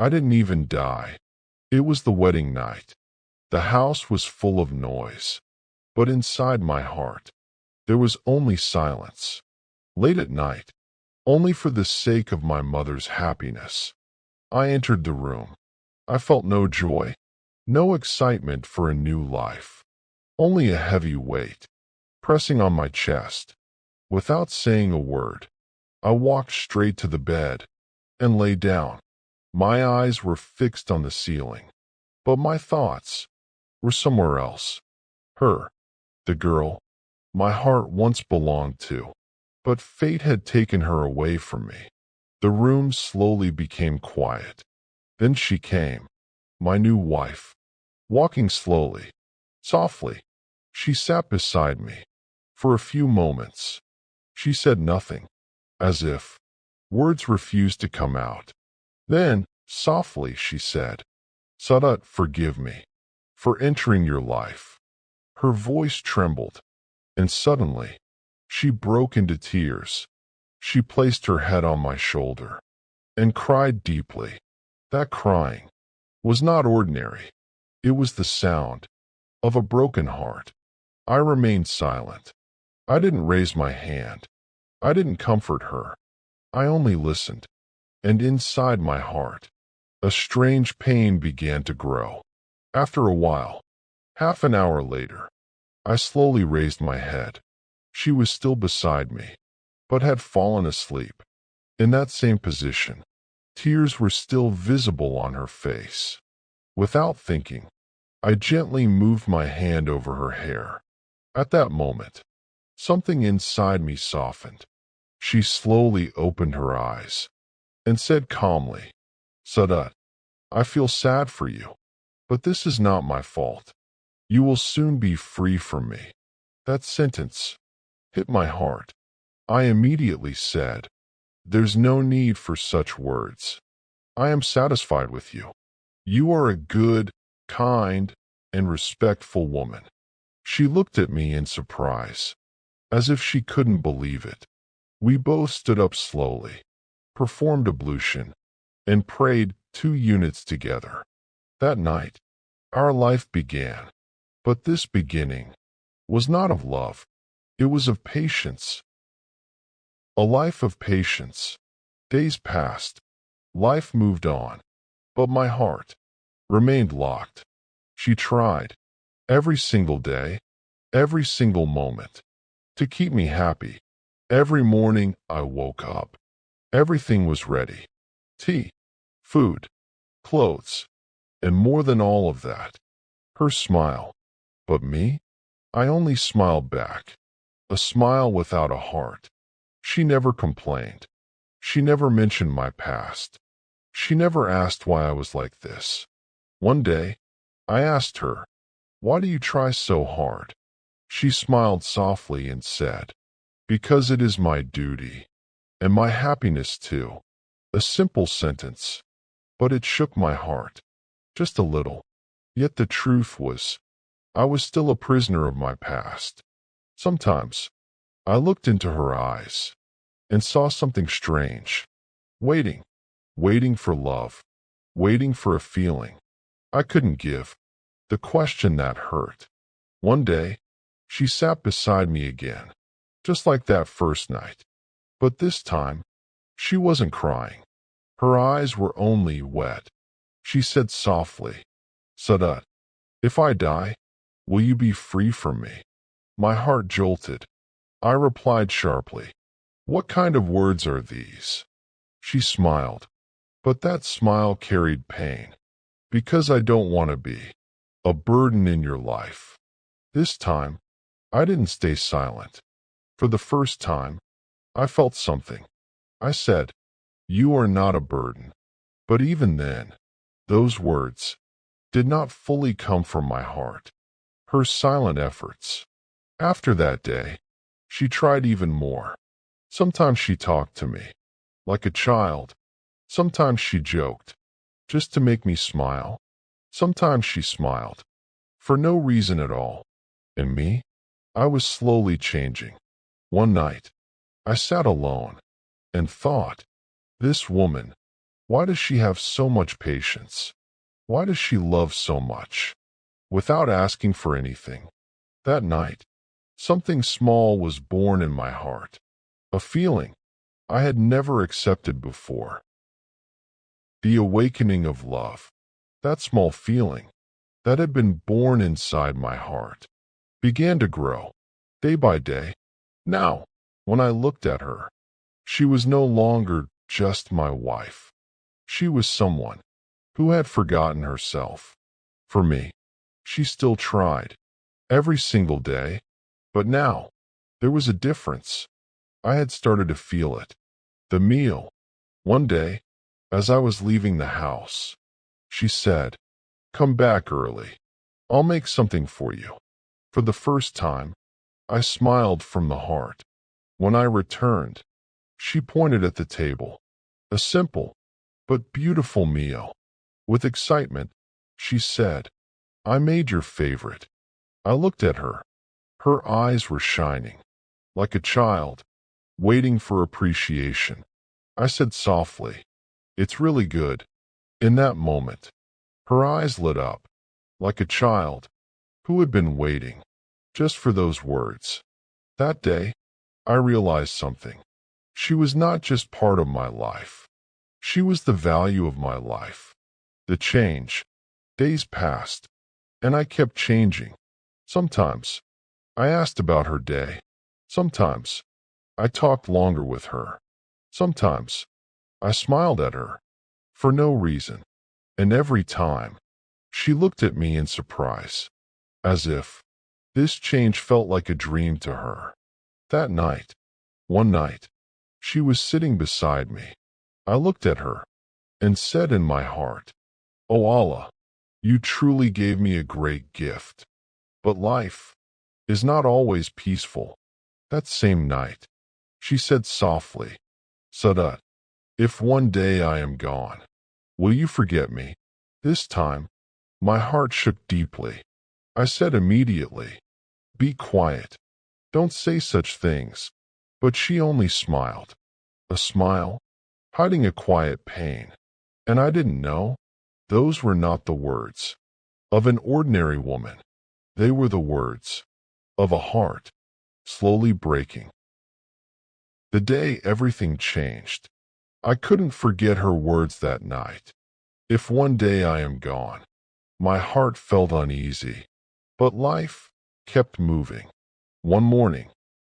I didn't even die. It was the wedding night. The house was full of noise, but inside my heart, there was only silence. Late at night, only for the sake of my mother's happiness, I entered the room. I felt no joy, no excitement for a new life, only a heavy weight pressing on my chest. Without saying a word, I walked straight to the bed and lay down. My eyes were fixed on the ceiling, but my thoughts were somewhere else. Her, the girl my heart once belonged to, but fate had taken her away from me. The room slowly became quiet. Then she came, my new wife, walking slowly, softly. She sat beside me. For a few moments, she said nothing, as if words refused to come out. Then, softly, she said, "Sadat, forgive me for entering your life." Her voice trembled, and suddenly, she broke into tears. She placed her head on my shoulder and cried deeply. That crying was not ordinary. It was the sound of a broken heart. I remained silent. I didn't raise my hand. I didn't comfort her. I only listened. And inside my heart, a strange pain began to grow. After a while, half an hour later, I slowly raised my head. She was still beside me, but had fallen asleep. In that same position, tears were still visible on her face. Without thinking, I gently moved my hand over her hair. At that moment, something inside me softened. She slowly opened her eyes and said calmly, "Sadat, I feel sad for you, but this is not my fault. You will soon be free from me." That sentence hit my heart. I immediately said, "There's no need for such words. I am satisfied with you. You are a good, kind, and respectful woman." She looked at me in surprise, as if she couldn't believe it. We both stood up slowly, performed ablution, and prayed 2 units together. That night, our life began. But this beginning was not of love. It was of patience. A life of patience. Days passed. Life moved on. But my heart remained locked. She tried, every single day, every single moment, to keep me happy. Every morning I woke up. Everything was ready. Tea, food, clothes, and more than all of that, her smile. But me? I only smiled back. A smile without a heart. She never complained. She never mentioned my past. She never asked why I was like this. One day, I asked her, "Why do you try so hard?" She smiled softly and said, "Because it is my duty, and my happiness too." A simple sentence, but it shook my heart, just a little. Yet the truth was, I was still a prisoner of my past. Sometimes, I looked into her eyes and saw something strange. Waiting, waiting for love, waiting for a feeling I couldn't give. The question that hurt. One day, she sat beside me again, just like that first night. But this time, she wasn't crying. Her eyes were only wet. She said softly, "Sadat, if I die, will you be free from me?" My heart jolted. I replied sharply, "What kind of words are these?" She smiled, but that smile carried pain. "Because I don't want to be a burden in your life." This time, I didn't stay silent. For the first time, I felt something. I said, "You are not a burden." But even then, those words did not fully come from my heart. Her silent efforts. After that day, she tried even more. Sometimes she talked to me, like a child. Sometimes she joked, just to make me smile. Sometimes she smiled, for no reason at all. And me? I was slowly changing. One night, I sat alone and thought, this woman, Why does she have so much patience? Why does she love so much? Without asking for anything. That night, something small was born in my heart. A feeling I had never accepted before. The awakening of love. That small feeling that had been born inside my heart began to grow, day by day. Now, when I looked at her, she was no longer just my wife. She was someone who had forgotten herself. For me, she still tried, every single day, but now there was a difference. I had started to feel it. The meal. One day, as I was leaving the house, she said, "Come back early. I'll make something for you." For the first time, I smiled from the heart. When I returned, she pointed at the table. A simple but beautiful meal. With excitement, she said, "I made your favorite." I looked at her. Her eyes were shining, like a child, waiting for appreciation. I said softly, "It's really good." In that moment, her eyes lit up, like a child who had been waiting just for those words. That day, I realized something. She was not just part of my life. She was the value of my life. The change. Days passed, and I kept changing. Sometimes, I asked about her day. Sometimes, I talked longer with her. Sometimes, I smiled at her, for no reason. And every time, she looked at me in surprise, as if this change felt like a dream to her. That night, one night, she was sitting beside me. I looked at her and said in my heart, "Oh Allah, you truly gave me a great gift." But life is not always peaceful. That same night, she said softly, "Sadat, if one day I am gone, will you forget me?" This time, my heart shook deeply. I said immediately, "Be quiet. Don't say such things." But she only smiled. A smile, hiding a quiet pain. And I didn't know. Those were not the words of an ordinary woman. They were the words of a heart slowly breaking. The day everything changed, I couldn't forget her words that night. "If one day I am gone." My heart felt uneasy, but life kept moving. One morning,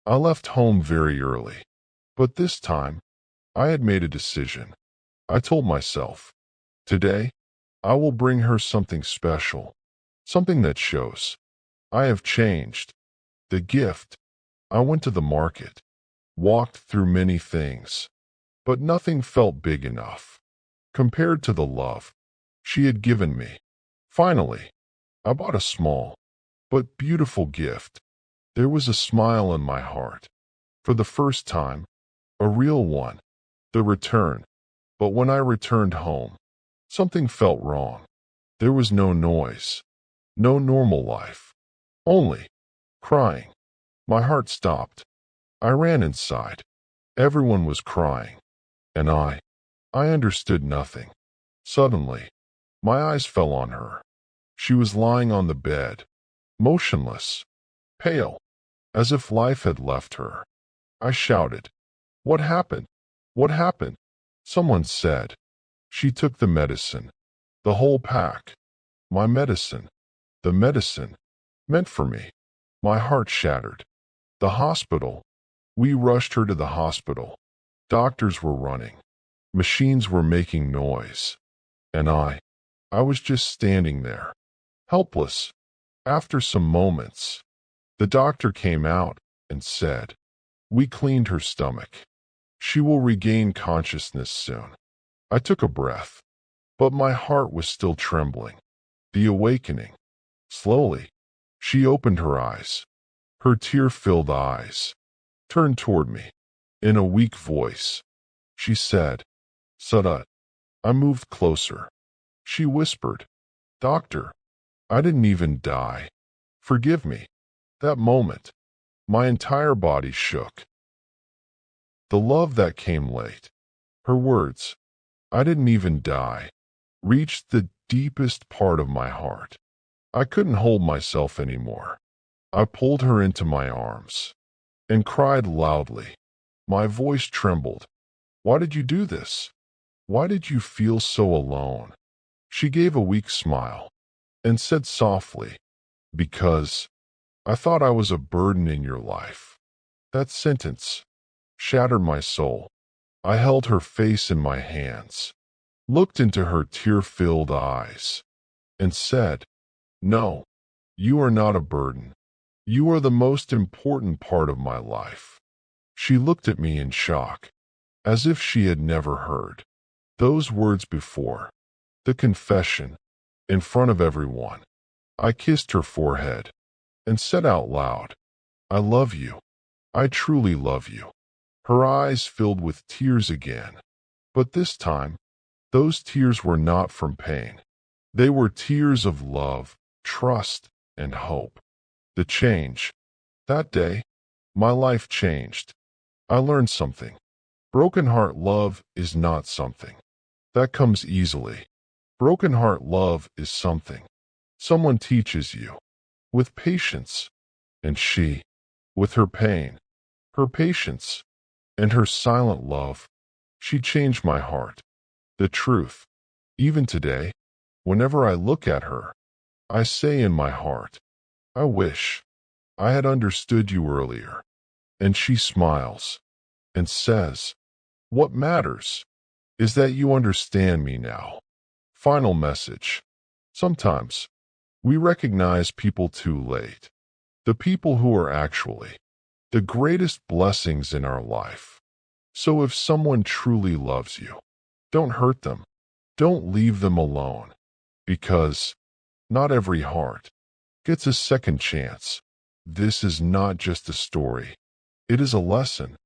I left home very early, but this time, I had made a decision. I told myself, today, I will bring her something special, something that shows I have changed. The gift. I went to the market, walked through many things, but nothing felt big enough compared to the love she had given me. Finally, I bought a small but beautiful gift. There was a smile in my heart. For the first time, a real one. The return. But when I returned home, something felt wrong. There was no noise, no normal life, only crying. My heart stopped. I ran inside. Everyone was crying, and I understood nothing. Suddenly, my eyes fell on her. She was lying on the bed, motionless, pale, as if life had left her. I shouted, "What happened? What happened?" Someone said, "She took the medicine, the whole pack." My medicine, the medicine meant for me. My heart shattered. The hospital. We rushed her to the hospital. Doctors were running. Machines were making noise. And I was just standing there, helpless. After some moments, the doctor came out and said, "We cleaned her stomach. She will regain consciousness soon." I took a breath, but my heart was still trembling. The awakening. Slowly, she opened her eyes. Her tear-filled eyes turned toward me. In a weak voice, she said, "Sadat." I moved closer. She whispered, "Doctor, I didn't even die. Forgive me." That moment, my entire body shook. The love that came late. Her words. I didn't even die, reached the deepest part of my heart. I couldn't hold myself anymore. I pulled her into my arms and cried loudly. My voice trembled. Why did you do this? Why did you feel so alone? She gave a weak smile and said softly, because I thought I was a burden in your life. That sentence shattered my soul. I held her face in my hands, looked into her tear-filled eyes, and said, "No, you are not a burden. You are the most important part of my life." She looked at me in shock, as if she had never heard those words before. The confession, in front of everyone. I kissed her forehead and said out loud, "I love you. I truly love you." Her eyes filled with tears again, but this time, those tears were not from pain. They were tears of love, trust, and hope. The change. That day, my life changed. I learned something. Broken heart love is not something that comes easily. Broken heart love is something someone teaches you with patience. And she, with her pain, her patience, and her silent love, she changed my heart. The truth. Even today, whenever I look at her, I say in my heart, I wish I had understood you earlier. And she smiles and says, what matters is that you understand me now. Final message. Sometimes we recognize people too late. The people who are actually the greatest blessings in our life. So if someone truly loves you, don't hurt them. Don't leave them alone. Because not every heart gets a second chance. This is not just a story. It is a lesson.